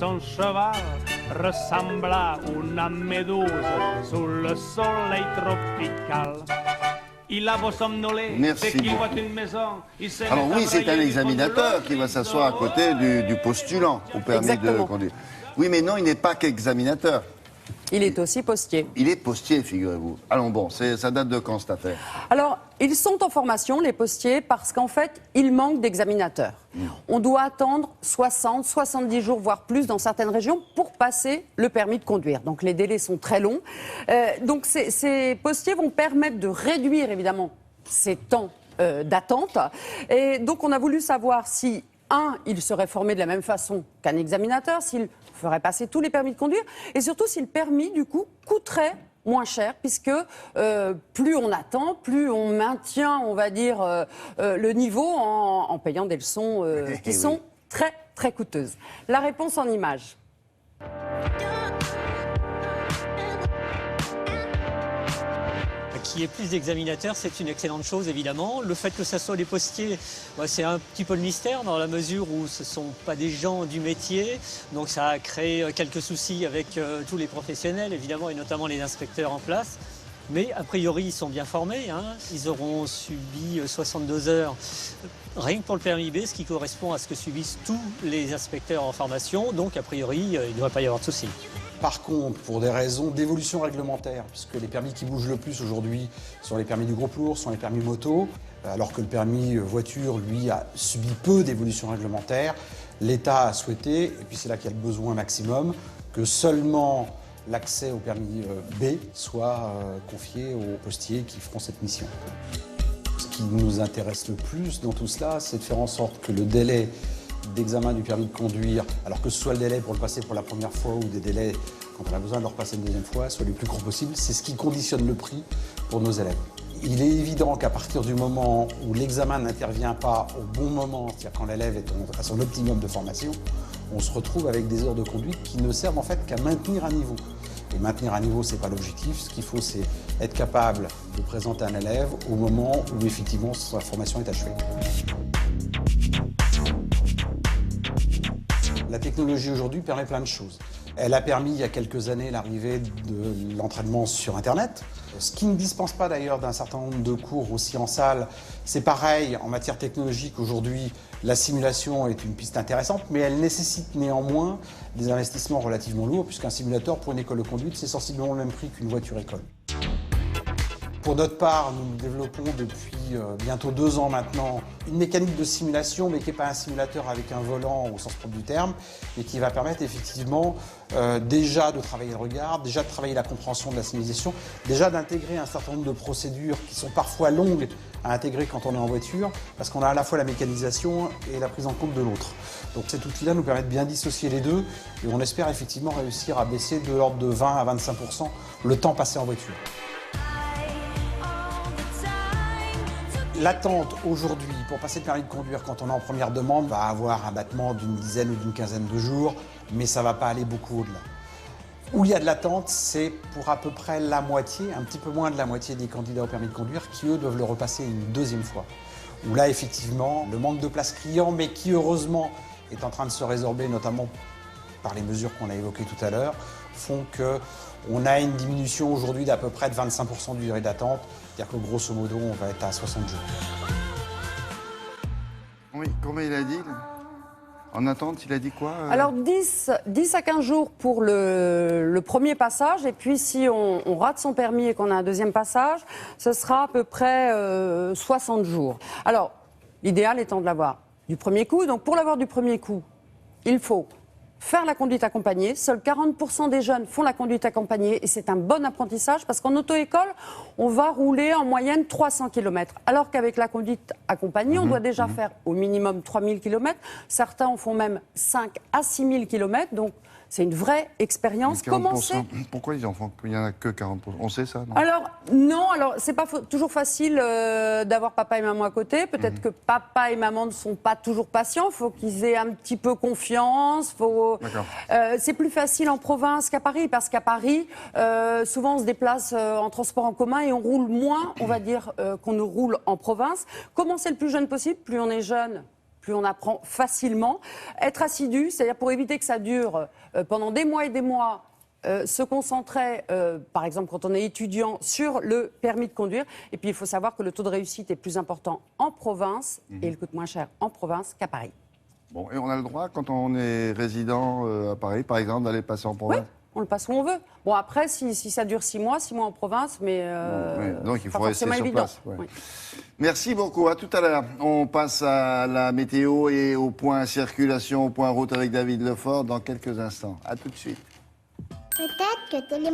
son cheval ressemble à une méduse sous le soleil tropical. Il a beau somnoler, dès qu'il voit une maison, il s'est Alors oui, c'est un examinateur qui va s'asseoir à côté du postulant au permis de conduire. Oui, mais non, il n'est pas qu'examinateur. Il est aussi postier. Il est postier, figurez-vous. Allons bon, ça date de quand cette affaire? Alors, ils sont en formation, les postiers, parce qu'en fait, il manque d'examinateurs. On doit attendre 60, 70 jours, voire plus dans certaines régions, pour passer le permis de conduire. Donc les délais sont très longs. Donc ces postiers vont permettre de réduire, évidemment, ces temps d'attente. Et donc on a voulu savoir si, il serait formé de la même façon qu'un examinateur, s'il ferait passer tous les permis de conduire, et surtout si le permis, du coup, coûterait moins cher, puisque plus on attend, plus on maintient, on va dire, le niveau en payant des leçons qui sont très, très coûteuses. La réponse en images. Qu'il y ait plus d'examinateurs, c'est une excellente chose, évidemment. Le fait que ce soit les postiers, c'est un petit peu le mystère, dans la mesure où ce ne sont pas des gens du métier. Donc ça a créé quelques soucis avec tous les professionnels, évidemment, et notamment les inspecteurs en place. Mais a priori, ils sont bien formés. Ils auront subi 62 heures rien que pour le permis B, ce qui correspond à ce que subissent tous les inspecteurs en formation. Donc a priori, il ne devrait pas y avoir de soucis. Par contre, pour des raisons d'évolution réglementaire, puisque les permis qui bougent le plus aujourd'hui sont les permis du groupe lourd, sont les permis moto, alors que le permis voiture, lui, a subi peu d'évolution réglementaire, l'État a souhaité, et puis c'est là qu'il y a le besoin maximum, que seulement l'accès au permis B soit confié aux postiers qui feront cette mission. Ce qui nous intéresse le plus dans tout cela, c'est de faire en sorte que le délai d'examen du permis de conduire, alors que ce soit le délai pour le passer pour la première fois ou des délais quand on a besoin de le repasser une deuxième fois, soit les plus courts possibles, c'est ce qui conditionne le prix pour nos élèves. Il est évident qu'à partir du moment où l'examen n'intervient pas au bon moment, c'est-à-dire quand l'élève est à son optimum de formation, on se retrouve avec des heures de conduite qui ne servent en fait qu'à maintenir un niveau. Et maintenir un niveau, ce n'est pas l'objectif. Ce qu'il faut, c'est être capable de présenter un élève au moment où effectivement sa formation est achevée. La technologie aujourd'hui permet plein de choses. Elle a permis il y a quelques années l'arrivée de l'entraînement sur Internet, ce qui ne dispense pas d'ailleurs d'un certain nombre de cours aussi en salle. C'est pareil en matière technologique aujourd'hui, la simulation est une piste intéressante, mais elle nécessite néanmoins des investissements relativement lourds, puisqu'un simulateur pour une école de conduite, c'est sensiblement le même prix qu'une voiture école. Pour notre part, nous développons depuis bientôt 2 ans maintenant une mécanique de simulation, mais qui n'est pas un simulateur avec un volant au sens propre du terme, et qui va permettre effectivement déjà de travailler le regard, déjà de travailler la compréhension de la signalisation, déjà d'intégrer un certain nombre de procédures qui sont parfois longues à intégrer quand on est en voiture, parce qu'on a à la fois la mécanisation et la prise en compte de l'autre. Donc cet outil-là nous permet de bien dissocier les deux, et on espère effectivement réussir à baisser de l'ordre de 20 à 25% le temps passé en voiture. L'attente aujourd'hui pour passer le permis de conduire quand on est en première demande va avoir un battement d'une dizaine ou d'une quinzaine de jours, mais ça ne va pas aller beaucoup au-delà. Où il y a de l'attente, c'est pour à peu près la moitié, un petit peu moins de la moitié des candidats au permis de conduire qui, eux, doivent le repasser une deuxième fois. Où là, effectivement, le manque de place criant, mais qui, heureusement, est en train de se résorber, notamment par les mesures qu'on a évoquées tout à l'heure, font qu'on a une diminution aujourd'hui d'à peu près de 25% du durée d'attente. C'est-à-dire que grosso modo, on va être à 60 jours. Oui, combien il a dit là? En attente, il a dit quoi Alors 10 à 15 jours pour le premier passage, et puis si on rate son permis et qu'on a un deuxième passage, ce sera à peu près 60 jours. Alors, l'idéal étant de l'avoir du premier coup. Donc pour l'avoir du premier coup, il faut faire la conduite accompagnée. Seuls 40% des jeunes font la conduite accompagnée, et c'est un bon apprentissage parce qu'en auto-école, on va rouler en moyenne 300 km. Alors qu'avec la conduite accompagnée, on doit déjà faire au minimum 3000 km. Certains en font même 5 à 6000 km. Donc c'est une vraie expérience. Pourquoi les enfants, il n'y en a que 40%? On sait ça, non? Alors c'est pas toujours facile d'avoir papa et maman à côté. Peut-être que papa et maman ne sont pas toujours patients. Il faut qu'ils aient un petit peu confiance. C'est plus facile en province qu'à Paris, parce qu'à Paris, souvent on se déplace en transport en commun et on roule moins, on va dire, qu'on ne roule en province. Commencer le plus jeune possible. Plus on est jeune, plus on apprend facilement. Être assidu, c'est-à-dire pour éviter que ça dure pendant des mois et des mois, se concentrer, par exemple quand on est étudiant, sur le permis de conduire. Et puis il faut savoir que le taux de réussite est plus important en province et il coûte moins cher en province qu'à Paris. Bon, et on a le droit, quand on est résident à Paris, par exemple, d'aller passer en province? Oui, on le passe où on veut. Bon, après, si ça dure 6 mois en province, mais donc il faut rester forcément sur évident. place. Ouais. Oui. Merci beaucoup, à tout à l'heure. On passe à la météo et au point circulation, au point route avec David Lefort dans quelques instants. À tout de suite. Peut-être que